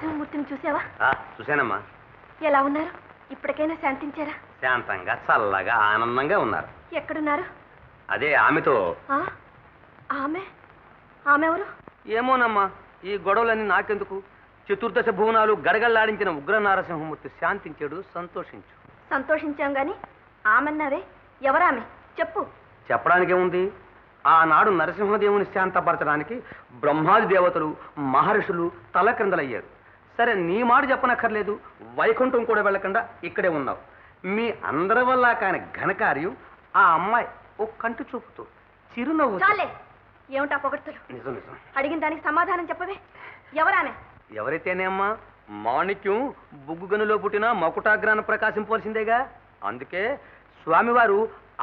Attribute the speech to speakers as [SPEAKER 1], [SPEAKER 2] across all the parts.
[SPEAKER 1] నరసింహమూర్తిని చూసావా?
[SPEAKER 2] చూశానమ్మా.
[SPEAKER 1] ఎలా ఉన్నారు? ఇప్పటికైనా శాంతించారా?
[SPEAKER 2] శాంతంగా చల్లగా ఆనందంగా ఉన్నారు.
[SPEAKER 1] ఎక్కడున్నారు?
[SPEAKER 2] అదే ఆమెతో.
[SPEAKER 1] ఆమె ఆమె ఎవరు?
[SPEAKER 2] ఏమోనమ్మా, ఈ గొడవలన్నీ నాకెందుకు. చతుర్దశ భువనాలు గడగల్లాడించిన ఉగ్ర నారసింహమూర్తి శాంతించాడు.
[SPEAKER 1] సంతోషించాం గాని ఆమెన్నావే, ఎవరామె చెప్పు.
[SPEAKER 2] చెప్పడానికేముంది, ఆనాడు నరసింహదేవుని శాంతపరచడానికి బ్రహ్మాది దేవతలు మహర్షులు తల క్రిందలయ్యారు. సరే, నీ మాట చెప్పనక్కర్లేదు, వైకుంఠం కూడా వెళ్ళకుండా ఇక్కడే ఉన్నావు. మీ అందరి వల్ల కాని ఘనకార్యం ఆ అమ్మాయి ఓ కంటి చూపుతూ చిరునవ్వు.
[SPEAKER 1] చాలే, ఏమిటా పొగడ్తలు?
[SPEAKER 2] నిజం నిజం.
[SPEAKER 1] అడిగిన దానికి సమాధానం చెప్పవే, ఎవరామె?
[SPEAKER 2] ఎవరైతేనే అమ్మా, మాణిక్యం బుగ్గుగనులో పుట్టిన మకుటాగ్రాన్ని ప్రకాశింపవలసిందేగా. అందుకే స్వామివారు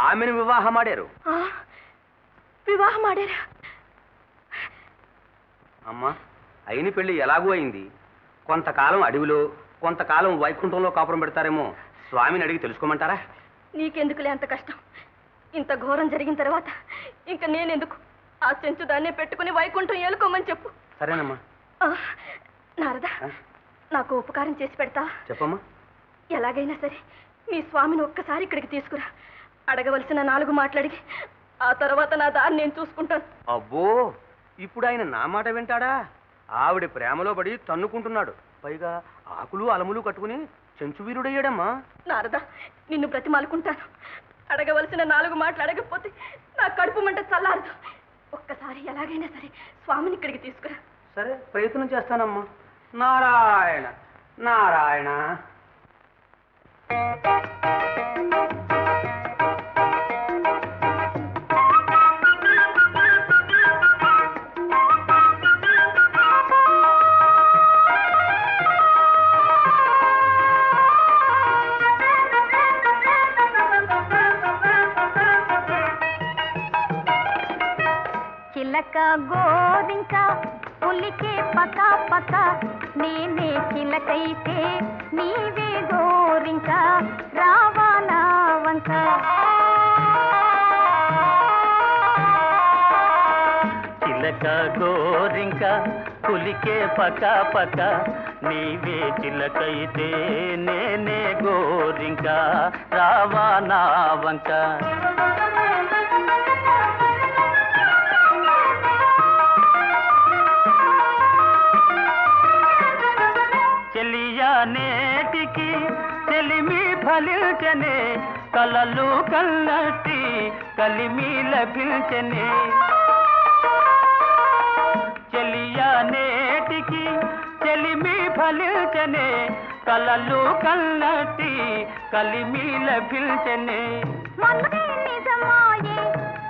[SPEAKER 2] ఆమెను వివాహమాడారు.
[SPEAKER 1] వివాహమాడారా?
[SPEAKER 2] అమ్మా, అయిన పెళ్లి ఎలాగూ అయింది. కొంతకాలం అడవిలో, కొంతకాలం వైకుంఠంలో కాపురం పెడతారేమో. స్వామిని అడిగి తెలుసుకోమంటారా?
[SPEAKER 1] నీకెందుకులే అంత కష్టం. ఇంత ఘోరం జరిగిన తర్వాత ఇంకా నేనెందుకు? ఆ చెంచు దాన్నే పెట్టుకుని వైకుంఠం ఏలుకోమని చెప్పు.
[SPEAKER 2] సరేనమ్మా.
[SPEAKER 1] నారదా, నాకు ఉపకారం చేసి పెడతావా?
[SPEAKER 2] చెప్పమ్మా.
[SPEAKER 1] ఎలాగైనా సరే మీ స్వామిని ఒక్కసారి ఇక్కడికి తీసుకురా. అడగవలసిన 4 మాటలడిగి ఆ తర్వాత నా దారి నేను చూసుకుంటాను.
[SPEAKER 2] అబ్బో, ఇప్పుడు ఆయన నా మాట వింటాడా? ఆవిడ ప్రేమలో పడి తన్నుకుంటున్నాడు. పైగా ఆకులు అలములు కట్టుకుని చెంచువీరుడయ్యాడమ్మా.
[SPEAKER 1] నారదా, నిన్ను బ్రతిమాలుకుంటాను. అడగవలసిన 4 మాటలు అడగకపోతే నా కడుపు మంట చల్లారదు. ఒక్కసారి ఎలాగైనా సరే స్వామిని ఇక్కడికి తీసుకురా.
[SPEAKER 2] సరే, ప్రయత్నం చేస్తానమ్మా. నారాయణ నారాయణ.
[SPEAKER 1] చిలక గోరింక పులికే పక పక, నేనే చిలకైతే నీవే గోరింక, రావా నా వంక.
[SPEAKER 3] చిలక గోరింక పులికే పక పక, నీవే చిలకైతే నేనే గోరింక, రావా నా వంక. నేటికి చెలిమి ఫలించనే, కలలు కల్లటి కలిమి లభించనే. చెలియా నేటికి చెలిమి ఫలించనే, కలలు కల్లటి కలిమి లభించనే.
[SPEAKER 1] నిజమాయే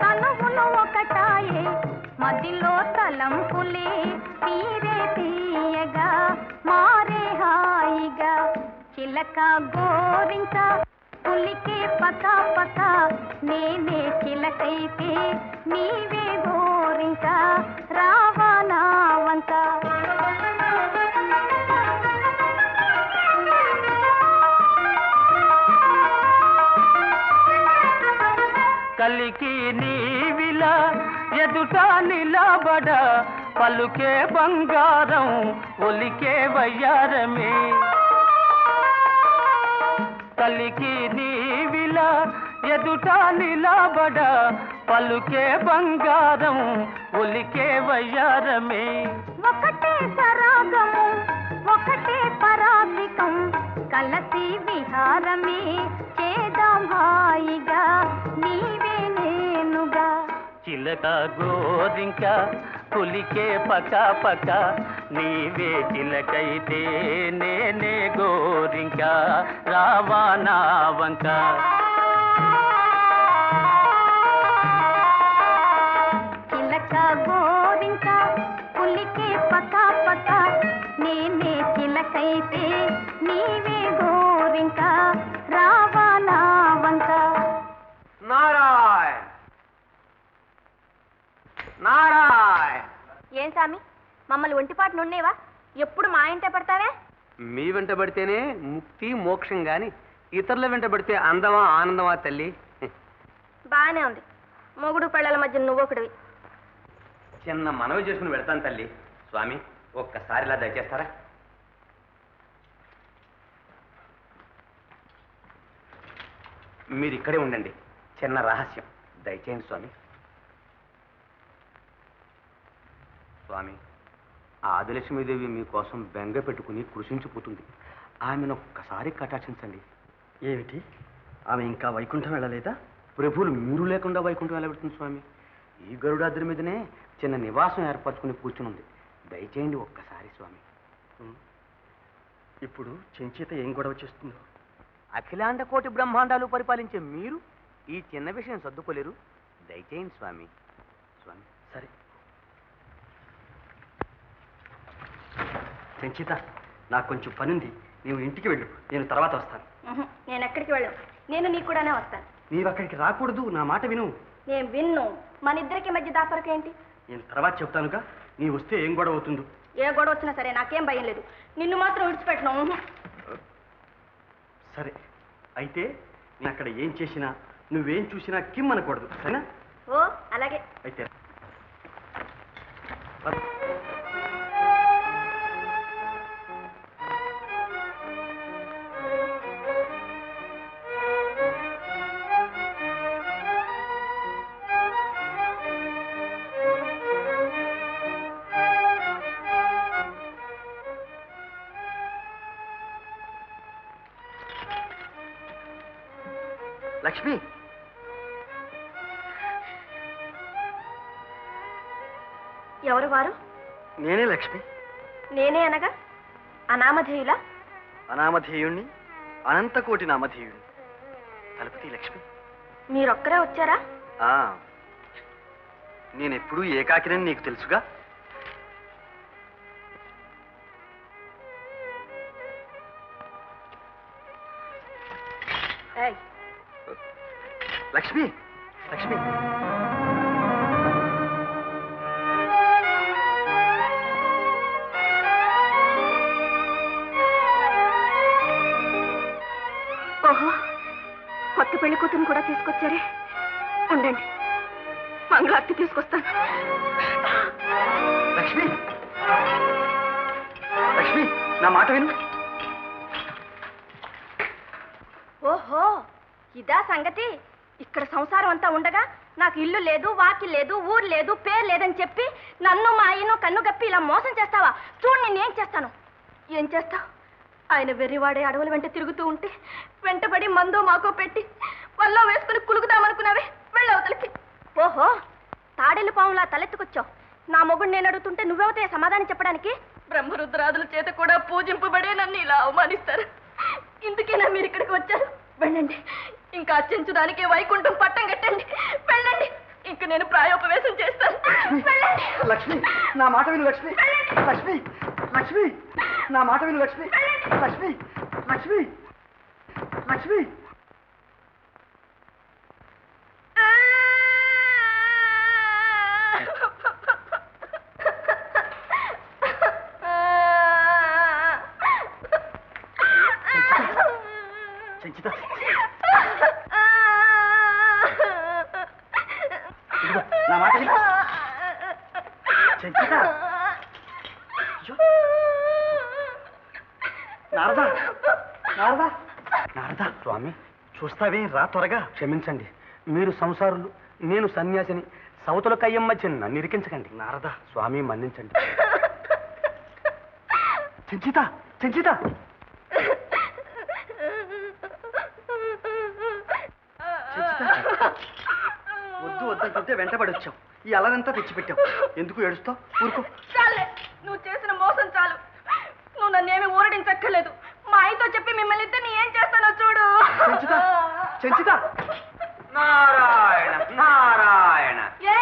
[SPEAKER 1] తనువులు ఒకటాయే, మదిలో తలంపులే తీరే తీయగా మారే హాయిగా. చిలక గోరింక పులికే పక పక, నేనే చిలకైతే నీవే గోరింక, రావా నా వంక.
[SPEAKER 3] కలికి నీవిలా ఎదుట నిలబడ, పలుకే బంగారం ఒలికే వయ్యారమే. కలికి నీవిలా ఎదుట నిలబడ, పలుకే బంగారం ఒలికే వయ్యారమే.
[SPEAKER 1] ఒకటే సరాగము ఒకటే పరాధికం, కలసి విహారమే చేద్దాం హాయిగా, నీవే నేనుగా.
[SPEAKER 3] చిలక గోరింక పులికే పక పక, నీవే చిలకైతే నేనే గోరింక, రావా నా వంక.
[SPEAKER 1] చిలక గోరింక పులికే పక పక, నేనే చిలకైతే నీవే గోరింక, రావా నా వంక.
[SPEAKER 2] నారాయణ నారాయణ.
[SPEAKER 1] ఏం సామి, మమ్మల్ని ఒంటిపాటు నుండేవా? ఎప్పుడు మా ఇంటే పడతావే?
[SPEAKER 2] మీ వెంట పడితేనే ముక్తి మోక్షం గాని ఇతరుల వెంట పడితే అందమా ఆనందమా తల్లి?
[SPEAKER 1] బాగానే ఉంది. మొగుడు పెళ్ళల మధ్య నువ్వొకడివి.
[SPEAKER 2] చిన్న మనవి చేసుకుని వెళ్తాను తల్లి. స్వామి, ఒక్కసారి ఇలా దయచేస్తారా? మీరు ఇక్కడే ఉండండి. చిన్న రహస్యం. దయచేయండి స్వామి. స్వామి, ఆదిలక్ష్మీదేవి మీకోసం బెంగ పెట్టుకుని కృషించిపోతుంది. ఆమెను ఒక్కసారి కటాక్షించండి.
[SPEAKER 4] ఏమిటి, ఆమె ఇంకా వైకుంఠం వెళ్ళలేదా?
[SPEAKER 2] ప్రభువులు మీరు లేకుండా వైకుంఠం వెళ్ళబెడుతుంది స్వామి. ఈ గరుడాద్రి మీదనే చిన్న నివాసం ఏర్పరచుకుని కూర్చునుంది. దయచేయండి ఒక్కసారి స్వామి.
[SPEAKER 4] ఇప్పుడు చెంచేత ఏం గొడవ చేస్తుందో?
[SPEAKER 2] అఖిలాండ కోటి బ్రహ్మాండాలు పరిపాలించే మీరు ఈ చిన్న విషయం సర్దుకోలేరు. దయచేయండి స్వామి. స్వామి
[SPEAKER 4] సరే. చెంచిత, నాకు కొంచెం పనుంది, నీవు ఇంటికి వెళ్ళు, నేను తర్వాత వస్తాను.
[SPEAKER 1] నేను ఎక్కడికి వెళ్ళను, నేను నీ కూడానే వస్తాను.
[SPEAKER 4] నీవు అక్కడికి రాకూడదు, నా మాట విను.
[SPEAKER 1] నేను విన్ను. మన ఇద్దరికి మధ్య దాపరకేంటి?
[SPEAKER 4] నేను తర్వాత చెప్తానుగా. నీ వస్తే ఏం గొడవ అవుతుందో?
[SPEAKER 1] ఏ గొడవ వచ్చినా సరే నాకేం భయం లేదు. నిన్ను మాత్రం విడిచిపెట్టను.
[SPEAKER 4] సరే, అయితే నేను అక్కడ ఏం చేసినా నువ్వేం చూసినా కిమ్మనకూడదు, సరేనా?
[SPEAKER 1] ఓ అలాగే.
[SPEAKER 4] అయితే లక్ష్మి,
[SPEAKER 1] ఎవరు వారు?
[SPEAKER 4] నేనే లక్ష్మి.
[SPEAKER 1] నేనే అనగా అనామధేయులా?
[SPEAKER 4] అనామధేయుణ్ణి, అనంతకోటి నామధేయుణ్ణి. తలుపుతీ లక్ష్మి.
[SPEAKER 1] మీరొక్కరే వచ్చారా?
[SPEAKER 4] నేనెప్పుడూ ఏకాకినని నీకు తెలుసుగా. లక్ష్మి, లక్ష్మి,
[SPEAKER 1] ఓహో, కొత్త పెళ్లి కూతురు కూడా తీసుకొచ్చారే. ఉండండి, మంగళార్తి తీసుకొస్తాను.
[SPEAKER 4] లక్ష్మి, లక్ష్మి, నా మాట విను.
[SPEAKER 1] ఓహో, ఇదా సంగతి. ఇక్కడ సంసారం అంతా ఉండగా నాకు ఇల్లు లేదు, వాకి లేదు, ఊరు లేదు, పేరు లేదని చెప్పి నన్ను మా ఆయనో కన్ను గప్పి ఇలా మోసం చేస్తావా? చూడు నేనేం చేస్తాను. ఏం చేస్తావు? ఆయన వెర్రివాడే అడవుల వెంట తిరుగుతూ ఉంటే వెంటబడి మందో మాకో పెట్టి వల్ల వేసుకుని కులుకుదామనుకున్నావే. వెళ్ళవతలకి. ఓహో, తాడేలు పాములా తలెత్తుకొచ్చావు. నా మొగుడు నేను అడుగుతుంటే నువ్వెవతే సమాధానం చెప్పడానికి? బ్రహ్మరుద్రాదుల చేత కూడా పూజింపబడే నన్ను ఇలా అవమానిస్తారు. ఇందుకేనా మీరు ఇక్కడికి వచ్చారు? వెళ్ళండి, ఇంకా అర్చించడానికే వైకుంఠం పట్టం కట్టండి. వెళ్ళండి, ఇంక నేను ప్రాయోపవేశం చేస్తాను. వెళ్ళండి.
[SPEAKER 4] లక్ష్మి, నా మాట విను లక్ష్మి. లక్ష్మి, లక్ష్మి, నా మాట విను లక్ష్మి. లక్ష్మి, లక్ష్మి, లక్ష్మి. చెంచిత, నా మాట విను. చెంచిత, నారదా, నారదా, నారదా.
[SPEAKER 2] స్వామి,
[SPEAKER 4] చూస్తావే, రా త్వరగా.
[SPEAKER 2] క్షమించండి. మీరు సంసారులు, నేను సన్యాసిని. సవతుల కయ్యం మధ్య నన్ను ఇరికించకండి.
[SPEAKER 4] నారదా.
[SPEAKER 2] స్వామి మన్నించండి.
[SPEAKER 4] చెంచిత, చెంచిత. వద్దు వద్దంటుంటే వెంటబడి వచ్చావు. ఈ అల్లరంతా తెచ్చిపెట్టావు. ఎందుకు ఏడుస్తావు? ఊరుకో.
[SPEAKER 1] చాలే, నువ్వు చేసిన మోసం చాలు. నువ్వు నన్నేమి ఊరడించక్కర్లేదు. మా ఆయనతో చెప్పి మిమ్మల్ని ఇద్దరిని ఏం చేస్తానో చూడు.
[SPEAKER 4] చెంచిత, చెంచిత.
[SPEAKER 2] నారాయణ, నారాయణ.
[SPEAKER 1] ఏ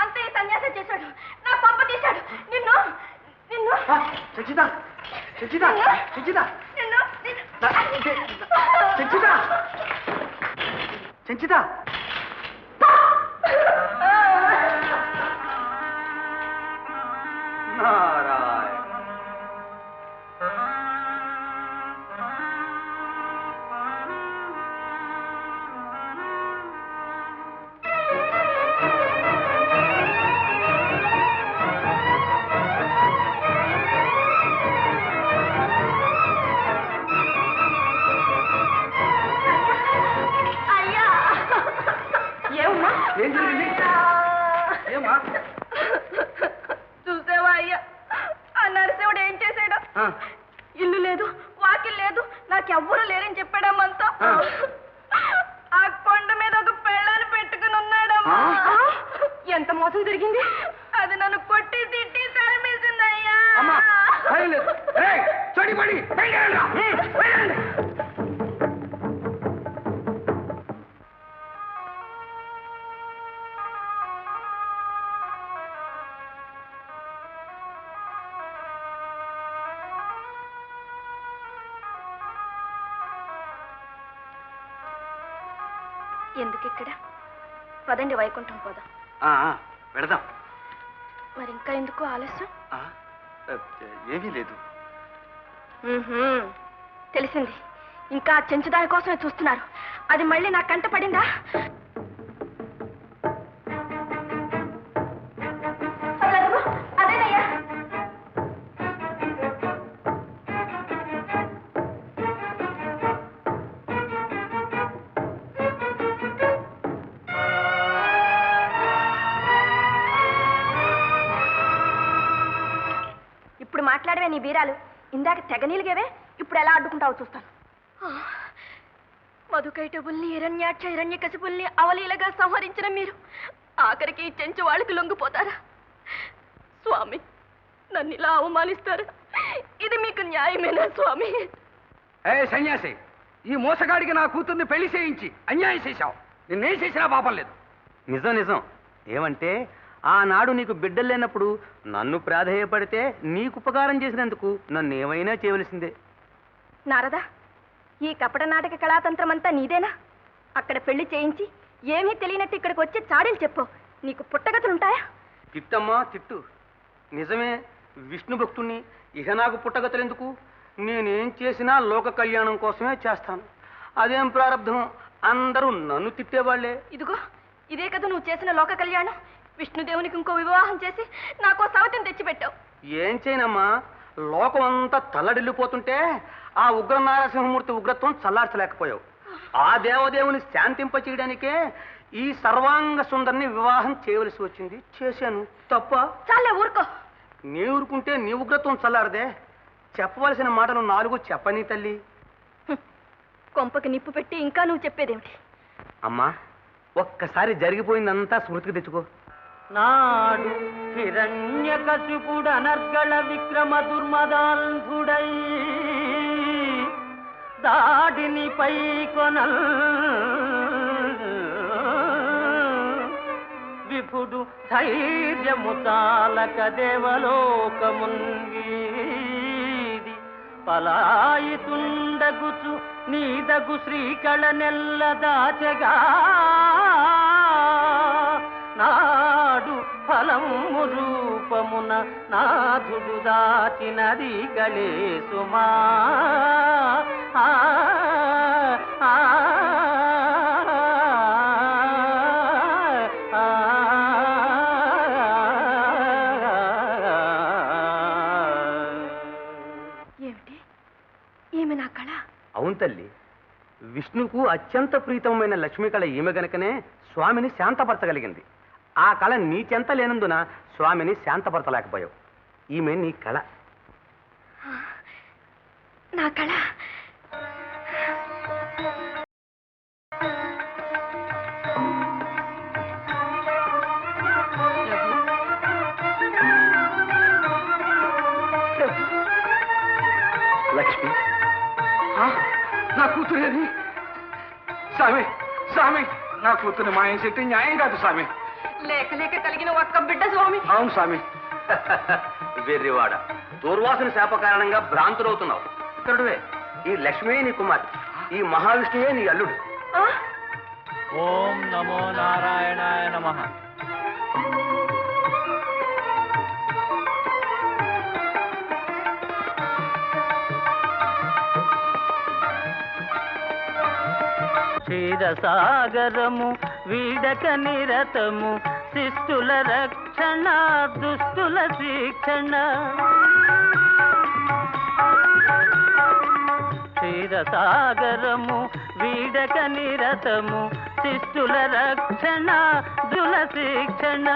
[SPEAKER 1] అంతే ఈ సన్యాసం చేశాడు. నా పంప తీశాడు. నిన్ను నిన్ను
[SPEAKER 4] చెంచిత, చెంచిత, చెంచిత,
[SPEAKER 1] నిన్ను
[SPEAKER 4] చెంచిత, చెంచిత.
[SPEAKER 2] నారాయణ.
[SPEAKER 1] ఇల్లు లేదు, వాకిల్ లేదు, నాకెవ్వరూ లేరని చెప్పాడమ్మంతా. ఆ కొండ మీద ఒక పెళ్ళాన్ని పెట్టుకుని ఉన్నాడమ్మా. ఎంత మోసం జరిగింది. అది నన్ను కొట్టి తిట్టి తరిమేసిందయ్యా. ఎందుకు ఇక్కడ? పదండి, వైకుంఠం పోదాం.
[SPEAKER 4] పెడదాం.
[SPEAKER 1] మరి ఇంకా ఎందుకు ఆలస్యం?
[SPEAKER 4] ఏమీ లేదు.
[SPEAKER 1] తెలిసింది. ఇంకా చెంచుదాని కోసమే చూస్తున్నారు. అది మళ్ళీ నా కంట పడిందా? అదేనయ్యా. ఇప్పుడు మాట్లాడవే నీ బీరాలు. ఇందాక తెగ నీలిగేవే, ఇప్పుడు ఎలా అడ్డుకుంటావో చూస్తాను. మధుకైటబుల్ని, హిరణ్యాక్ష, హిరణ్యకశిపుల్ని అవలీలగా సంహరించిన మీరు ఆఖరికి ఈ చెంచు వాళ్ళకి లొంగిపోతారా? స్వామి, నన్ను ఇలా అవమానిస్తారా? ఇది మీకు న్యాయమేనా స్వామి?
[SPEAKER 2] సన్యాసి, ఈ మోసగాడికి నా కూతుర్ని పెళ్లి చేయించి అన్యాయం చేశావు. నిన్నేం చేసినా పాపం లేదు. నిజం నిజం. ఏమంటే ఆనాడు నీకు బిడ్డలు లేనప్పుడు నన్ను ప్రాధేయపడితే నీకు ఉపకారం చేసినందుకు నన్ను ఏమైనా చేయవలసిందే.
[SPEAKER 1] నారదా, ఈ కపట నాటక కళాతంత్రం అంతా నీదేనా? అక్కడ పెళ్లి చేయించి ఏమీ తెలియనట్టు ఇక్కడికి వచ్చి చాడీలు చెప్పు. నీకు పుట్టగతులుంటాయా?
[SPEAKER 2] తిట్టమ్మా తిట్టు. నిజమే, విష్ణు భక్తుణ్ణి. ఇక నాకు పుట్టగతులెందుకు? నేనేం చేసినా లోక కళ్యాణం కోసమే చేస్తాను. అదేం ప్రారంధం, అందరూ నన్ను తిట్టేవాళ్లే.
[SPEAKER 1] ఇదిగో ఇదే కదా నువ్వు చేసిన లోక కళ్యాణం. విష్ణుదేవునికి ఇంకో వివాహం చేసి నాకో సవతిని తెచ్చిపెట్టావు.
[SPEAKER 2] ఏం చేయనమ్మా, లోకం అంతా తల్లడిల్లిపోతుంటే ఆ ఉగ్ర నారసింహమూర్తి ఉగ్రత్వం చల్లార్చలేకపోయావు. ఆ దేవదేవుని శాంతింప చేయడానికే ఈ సర్వాంగ సుందరిని వివాహం చేయవలసి వచ్చింది. చేశాను. తప్ప?
[SPEAKER 1] చాలే ఊరుకో.
[SPEAKER 2] నీ ఊరుకుంటే నీ ఉగ్రత్వం చల్లారదే. చెప్పవలసిన మాటలు 4 చెప్పని తల్లి.
[SPEAKER 1] కొంపకి నిప్పు పెట్టి ఇంకా నువ్వు చెప్పేదేమిటి?
[SPEAKER 2] అమ్మా, ఒక్కసారి జరిగిపోయిందంతా స్మృతికి తెచ్చుకో.
[SPEAKER 3] నాడు హిరణ్యకశిపుడు అనర్గళ విక్రమ దుర్మదాంధుడై దాడిని పై కొనల్ విపుడు ధైర్యము చాలక దేవలోకముంగీది పలాయితుండగుచు నీదగు శ్రీకళ నెల్ల దాచగా నాడు ఫలము రూపమున నాథుడు దాచినది కలే సుమా.
[SPEAKER 1] ఏమిటి? ఏమి నా కళ?
[SPEAKER 2] అవును తల్లి, విష్ణుకు అత్యంత ప్రీతమైన లక్ష్మీ కళ ఈమె గనుకనే స్వామిని శాంతపరచగలిగింది. ఆ కళ నీ చెంత లేనందున స్వామిని శాంతపరచలేకపోయావు. ఈమె నీ కళ.
[SPEAKER 1] నా కళ?
[SPEAKER 2] లక్ష్మి, నా కూతురేది? స్వామి, స్వామి, నా కూతురు మాయం చెట్టు న్యాయం కాదు స్వామి.
[SPEAKER 1] లేక లేక కలిగిన ఒక్క బిడ్డ స్వామి.
[SPEAKER 2] అవును స్వామి. వెర్రివాడ, దూర్వాసుని శాప కారణంగా భ్రాంతులవుతున్నావు. ఇక్కడువే, ఈ లక్ష్మే నీ కుమార్తె, ఈ మహావిష్ణువే నీ అల్లుడు.
[SPEAKER 3] ఓం నమో నారాయణాయ నమః. క్షీరసాగరము వీడక నిరతము శిష్టుల రక్షణ దుష్టుల శిక్షణ. క్షీరసాగరము వీడక నిరతము శిష్టుల రక్షణ దుల శిక్షణ.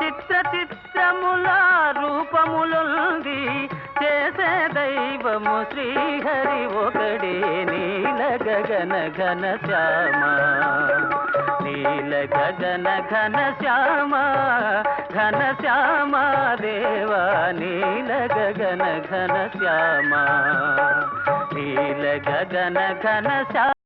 [SPEAKER 3] చిత్ర చిత్రముల రూపములుంది చేసే దైవము శ్రీహరి ఒకడే నీల గగన ఘన శ్యామ నీల గగన ఘన శ్యామ ఘన శ్యామ దేవా నీల గగన ఘన శ్యామ నీల గగన ఘన శ్యామ